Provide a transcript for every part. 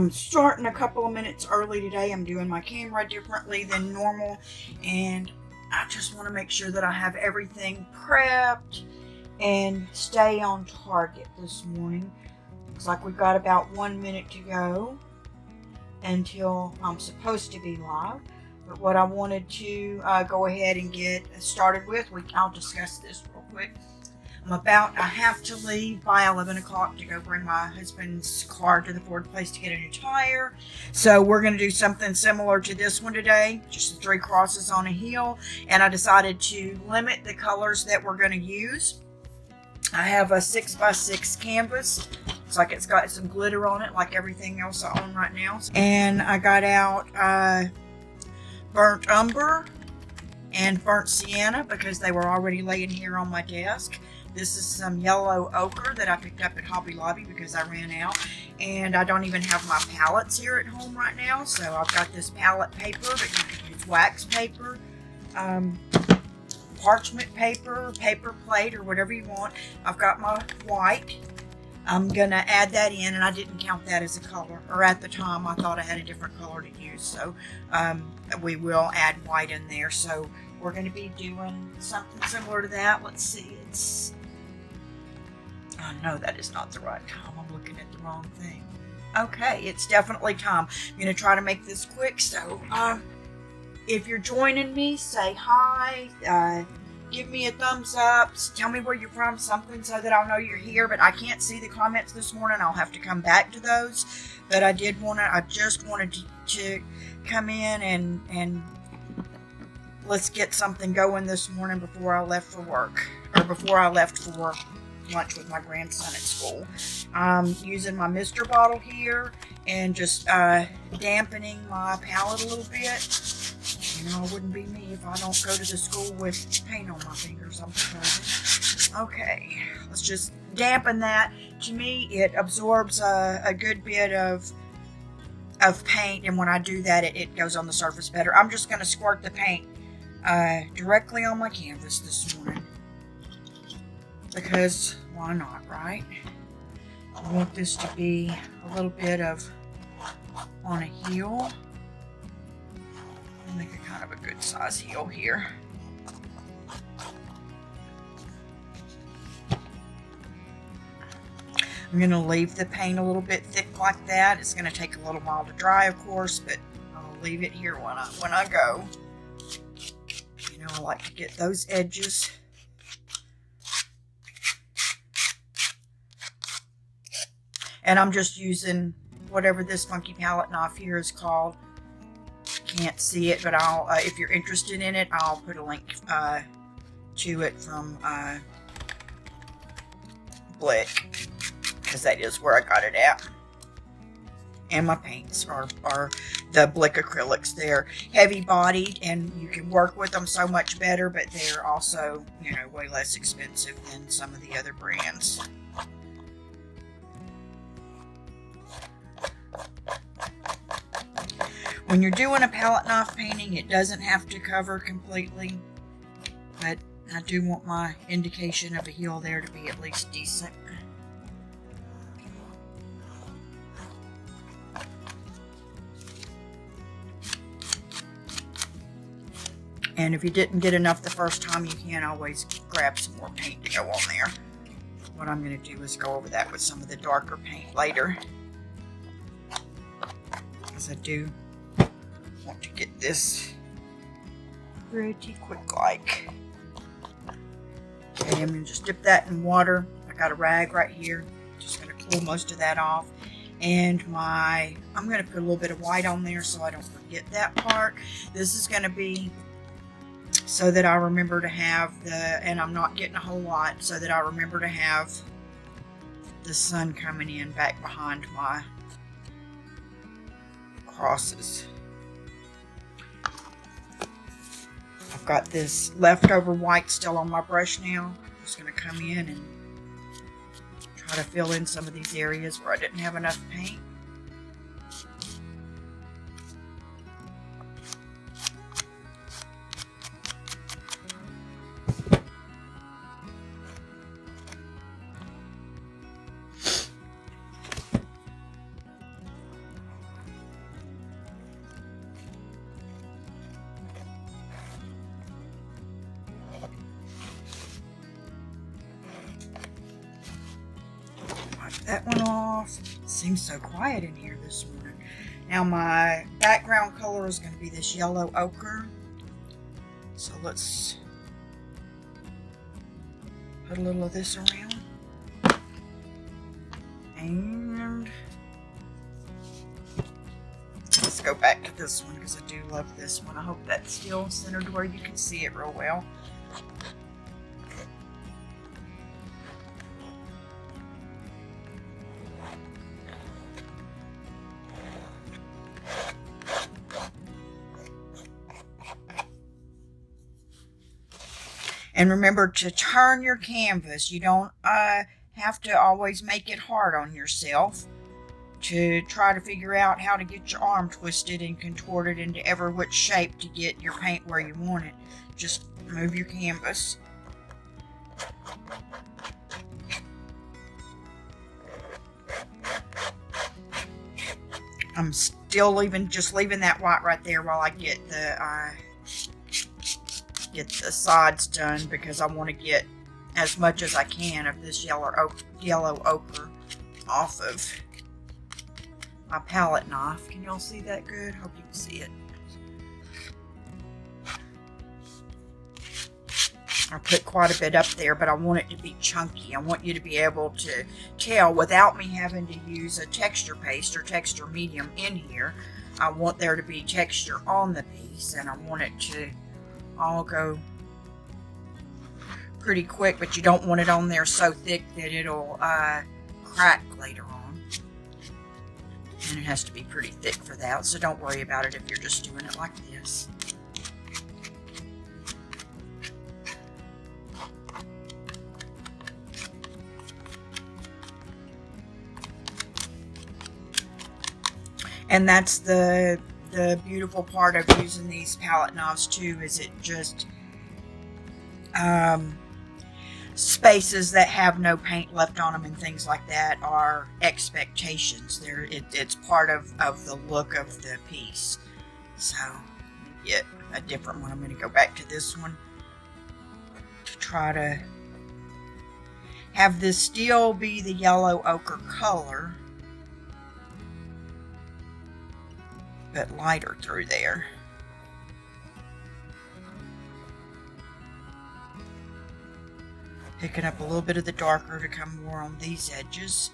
I'm starting a couple of minutes early today. I'm doing my camera differently than normal, and I just want to make sure that I have everything prepped and stay on target this morning. Looks like we've got about 1 minute to go until I'm supposed to be live. But what I wanted to go ahead and get started with, I'll discuss this real quick. I have to leave by 11 o'clock to go bring my husband's car to the Ford place to get a new tire. So we're going to do something similar to this one today, just the 3 crosses on a hill. And I decided to limit the colors that we're going to use. I have a 6x6 canvas. Looks like it's got some glitter on it like everything else I own right now. And I got out burnt umber and burnt sienna because they were already laying here on my desk. This is some yellow ochre that I picked up at Hobby Lobby because I ran out. And I don't even have my palettes here at home right now. So I've got this palette paper, but you can use wax paper, parchment paper, paper plate, or whatever you want. I've got my white. I'm going to add that in, and I didn't count that as a color. Or at the time, I thought I had a different color to use. So we will add white in there. So we're going to be doing something similar to that. Let's see. Oh, no, that is not the right time. I'm looking at the wrong thing. Okay, it's definitely time. I'm going to try to make this quick. So if you're joining me, say hi. Give me a thumbs up. Tell me where you're from, something so that I'll know you're here. But I can't see the comments this morning. I'll have to come back to those. But I just wanted to come in and let's get something going this morning before I left for work. Or before I left for lunch with my grandson at school. I'm using my Mr. bottle here and just dampening my palette a little bit. You know, it wouldn't be me if I don't go to the school with paint on my fingers. I'm supposed. Okay, let's just dampen that. To me, it absorbs a good bit of paint, and when I do that, it goes on the surface better. I'm just going to squirt the paint directly on my canvas this morning. Because why not, right? I want this to be a little bit of on a heel. I'll make a kind of a good size heel here. I'm going to leave the paint a little bit thick like that. It's going to take a little while to dry, of course, but I'll leave it here when I go. You know, I like to get those edges. And I'm just using whatever this funky palette knife here is called. Can't see it, but I'll, if you're interested in it, I'll put a link to it from Blick, because that is where I got it at. And my paints are the Blick acrylics. They're heavy bodied and you can work with them so much better, but they're also, you know, way less expensive than some of the other brands. When you're doing a palette knife painting, it doesn't have to cover completely, but I do want my indication of a heel there to be at least decent. And if you didn't get enough the first time, you can always grab some more paint to go on there. What I'm going to do is go over that with some of the darker paint later, because I do want to get this pretty quick like. Okay, I'm going to just dip that in water. I got a rag right here. Just going to cool most of that off. And I'm going to put a little bit of white on there so I don't forget that part. This is going to be so that I remember to have and I'm not getting a whole lot, so that I remember to have the sun coming in back behind my crosses. I've got this leftover white still on my brush now. I'm just going to come in and try to fill in some of these areas where I didn't have enough paint. that one off. It seems so quiet in here this morning. Now my background color is going to be this yellow ochre. So let's put a little of this around. And let's go back to this one because I do love this one. I hope that's still centered where you can see it real well. And remember to turn your canvas. You don't have to always make it hard on yourself to try to figure out how to get your arm twisted and contorted into every which shape to get your paint where you want it. Just move your canvas. I'm still leaving that white right there while I get the sides done, because I want to get as much as I can of this yellow ochre off of my palette knife. Can y'all see that good? Hope you can see it. I put quite a bit up there, but I want it to be chunky. I want you to be able to tell without me having to use a texture paste or texture medium in here. I want there to be texture on the piece, and I want it to all go pretty quick, but you don't want it on there so thick that it'll crack later on. And it has to be pretty thick for that, so don't worry about it if you're just doing it like this. And that's the beautiful part of using these palette knives too, is it just spaces that have no paint left on them and things like that are expectations. It's part of the look of the piece. So get a different one. I'm going to go back to this one to try to have this still be the yellow ochre color, but lighter through there. Picking up a little bit of the darker to come more on these edges.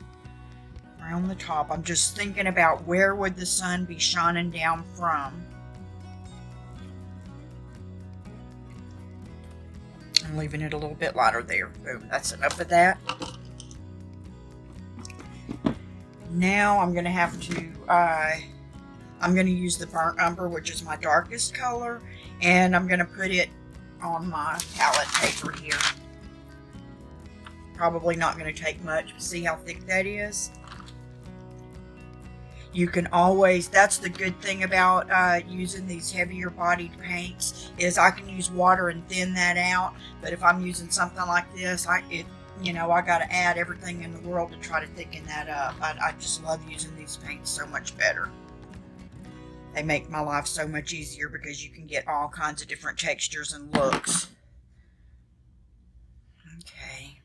Around the top, I'm just thinking about where would the sun be shining down from. I'm leaving it a little bit lighter there. Boom, that's enough of that. Now I'm going to have to I'm going to use the burnt umber, which is my darkest color, and I'm going to put it on my palette paper here. Probably not going to take much, but see how thick that is? You can always, that's the good thing about using these heavier bodied paints, is I can use water and thin that out, but if I'm using something like this, I got to add everything in the world to try to thicken that up. I just love using these paints so much better. They make my life so much easier because you can get all kinds of different textures and looks. Okay.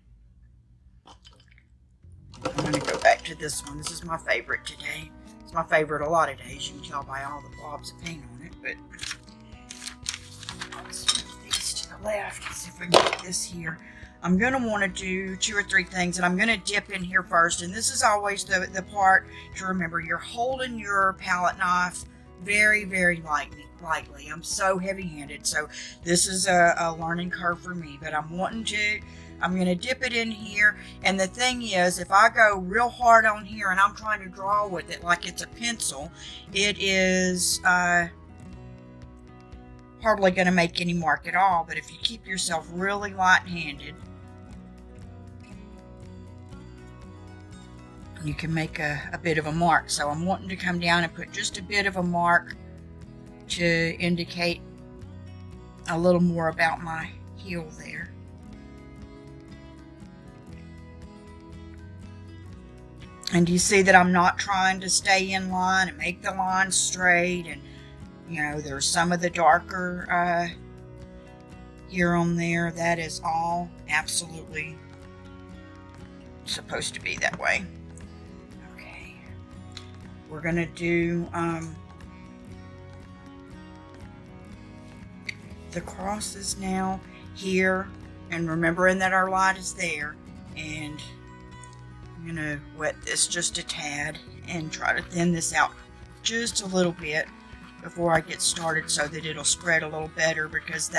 I'm going to go back to this one. This is my favorite today. It's my favorite a lot of days. You can tell by all the blobs of paint on it, but let's move these to the left. Let's see if we can get this here. I'm going to want to do 2 or 3 things, and I'm going to dip in here first. And this is always the part to remember. You're holding your palette knife very, very lightly. I'm so heavy-handed, so this is a learning curve for me, but I'm going to dip it in here, and the thing is, if I go real hard on here and I'm trying to draw with it like it's a pencil, it is hardly going to make any mark at all. But if you keep yourself really light-handed, you can make a bit of a mark. So I'm wanting to come down and put just a bit of a mark to indicate a little more about my heel there. And you see that I'm not trying to stay in line and make the line straight, and there's some of the darker here on there. That is all absolutely supposed to be that way. We're going to do the crosses now here, and remembering that our light is there, and I'm going to wet this just a tad and try to thin this out just a little bit before I get started so that it'll spread a little better, because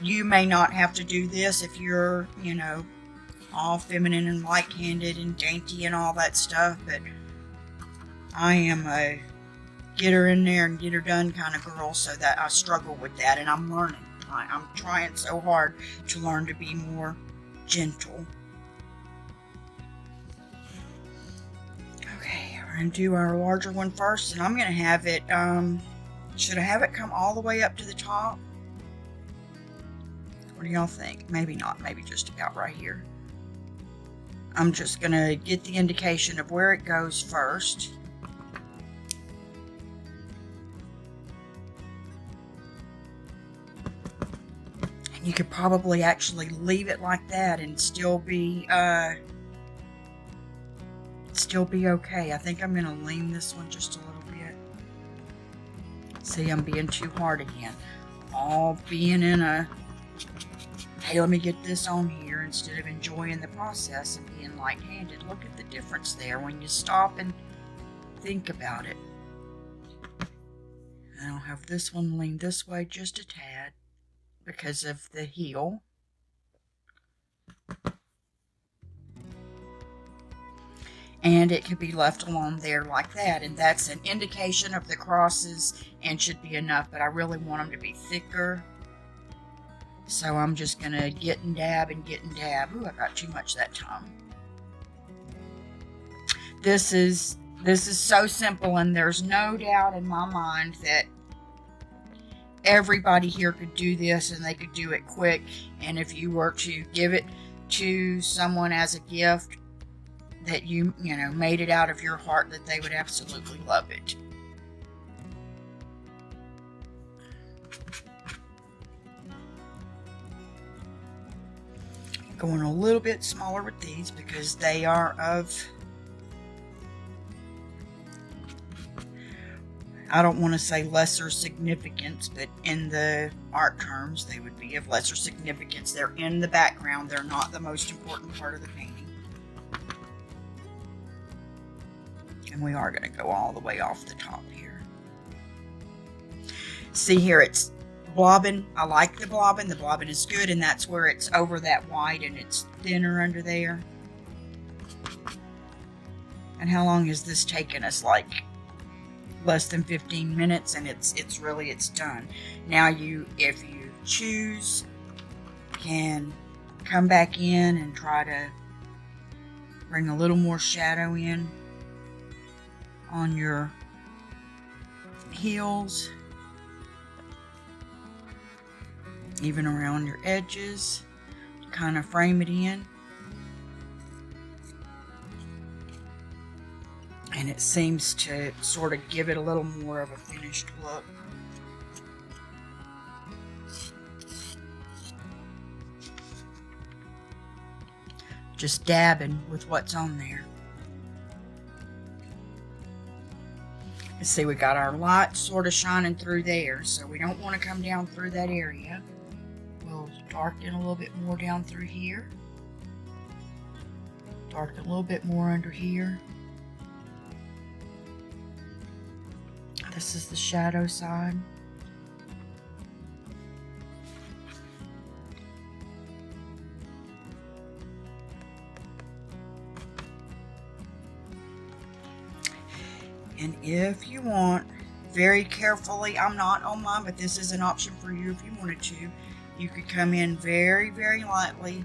you may not have to do this if you're, you know, all feminine and light-handed and dainty and all that stuff, but I am a get her in there and get her done kind of girl, so that I struggle with that, and I'm learning. I'm trying so hard to learn to be more gentle. Okay, we're going to do our larger one first, and I'm going to have it, should I have it come all the way up to the top? What do y'all think? Maybe not, maybe just about right here. I'm just going to get the indication of where it goes first. You could probably actually leave it like that and still be okay. I think I'm going to lean this one just a little bit. See, I'm being too hard again. All being in a, hey, let me get this on here, instead of enjoying the process and being light-handed. Look at the difference there when you stop and think about it. And I'll have this one lean this way just a tad, because of the heel. And it could be left alone there like that, and that's an indication of the crosses and should be enough, but I really want them to be thicker. So I'm just going to get and dab and get and dab. Ooh, I got too much that time. This is so simple, and there's no doubt in my mind that everybody here could do this, and they could do it quick. And if you were to give it to someone as a gift that you know, made it out of your heart, that they would absolutely love it. Going a little bit smaller with these because they are of, I don't want to say lesser significance, but in the art terms, they would be of lesser significance. They're in the background. They're not the most important part of the painting. And we are going to go all the way off the top here. See here, it's blobbing. I like the blobbing. The blobbing is good, and that's where it's over that white and it's thinner under there. And how long has this taken us? Like less than 15 minutes, and it's done. Now if you choose, can come back in and try to bring a little more shadow in on your heels, even around your edges, to kind of frame it in. And it seems to sort of give it a little more of a finished look. Just dabbing with what's on there. You see, we got our light sort of shining through there, so we don't want to come down through that area. We'll darken a little bit more down through here. Darken a little bit more under here. This is the shadow side. And if you want, very carefully, I'm not on mine, but this is an option for you if you wanted to. You could come in very, very lightly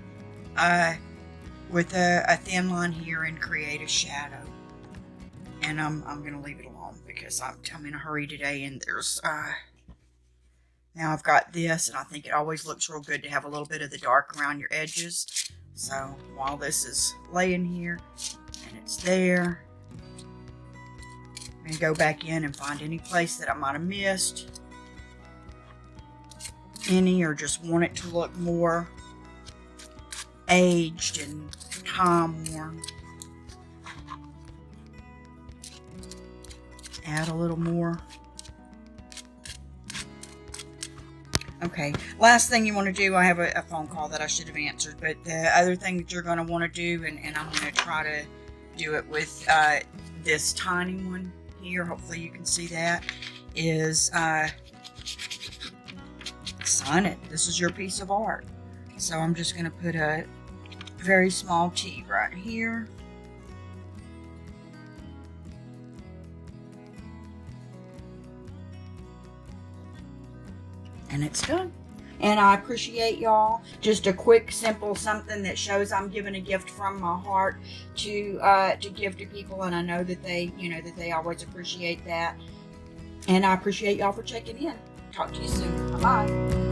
with a thin line here and create a shadow. And I'm going to leave it alone because I'm in a hurry today, and there's now I've got this, and I think it always looks real good to have a little bit of the dark around your edges. So while this is laying here and it's there, I'm going to go back in and find any place that I might have missed any, or just want it to look more aged and time worn. add a little more. Okay, last thing you want to do, I have a phone call that I should have answered, but the other thing that you're going to want to do, and I'm going to try to do it with this tiny one here, hopefully you can see that, is sign it. This is your piece of art. So I'm just going to put a very small T right here. And it's done. And I appreciate y'all. Just a quick, simple something that shows I'm giving a gift from my heart to give to people, and I know that they, that they always appreciate that. And I appreciate y'all for checking in. Talk to you soon. Bye-bye.